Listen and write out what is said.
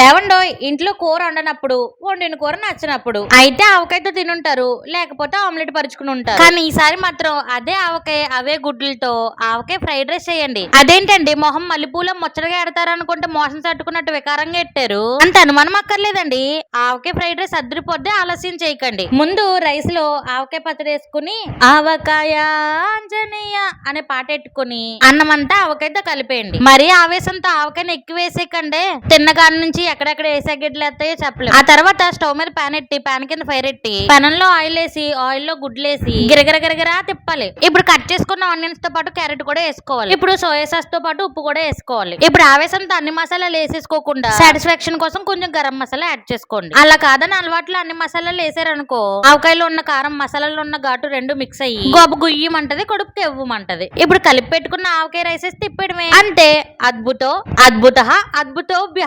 ఏవండో ఇంట్లో కూర వండనప్పుడు వండిన కూర నచ్చినప్పుడు అయితే ఆవకాయతో తినుంటారు, లేకపోతే ఆమ్లెట్ పరుచుకుని ఉంటారు. కానీ ఈసారి మాత్రం అదే ఆవకాయ అవే గుడ్లతో ఆవకాయ ఫ్రైడ్ రైస్ చేయండి. అదేంటండి మొహం మల్లెపూల ముచ్చటగా ఎడతారు అనుకుంటే మోసం తట్టుకున్నట్టు వికారంగా ఎట్టారు. అంత అనుమానం అక్కర్లేదండి. ఆవకాయ ఫ్రైడ్ రైస్ అద్దరిపోద్దే, ఆలస్యం చేయకండి. ముందు రైస్ లో ఆవకాయ పచ్చడి వేసుకుని ఆవకాయ ఆంజనేయ అనే పాట ఎట్టుకుని అన్నమంతా ఆవకాయతో కలిపేయండి. మరీ ఆవేశంతో ఆవకాయని ఎక్కువ వేసేకండి, తిన్నగాని నుంచి ఎక్కడెక్కడ వేసే గిడ్లు ఎత్తాయో చెప్పలేదు. ఆ తర్వాత స్టవ్ మీద ప్యాన్ ఎట్టి ప్యాన్ కింద ఫైర్ ఎట్టి పెనంలో ఆయిల్ వేసి ఆయిల్ లో గుడ్లేసి గిరగిరగిరగిరా తిప్పాలి. ఇప్పుడు కట్ చేసుకున్న ఆనియన్స్ తో పాటు క్యారెట్ కూడా వేసుకోవాలి. ఇప్పుడు సోయా సాస్ తో పాటు ఉప్పు కూడా వేసుకోవాలి. ఇప్పుడు ఆవేశంతో అన్ని మసాలాలు వేసేసుకోకుండా సాటిస్ఫాక్షన్ కోసం కొంచెం గరం మసాలా యాడ్ చేసుకోండి. అలా కాదని అలవాట్లో అన్ని మసాలాలు వేసారనుకో ఆవకాయలో ఉన్న కారం మసాలాలో ఉన్న ఘాటు రెండు మిక్స్ అయ్యి గోబు గుయ్యమంటది, కడుపుకి ఎవ్వమంటది. ఇప్పుడు కలిపి పెట్టుకున్న ఆవకాయ రైసెస్ తిప్పడమే, అంతే. అద్భుతో అద్భుత అద్భుతోభ్య.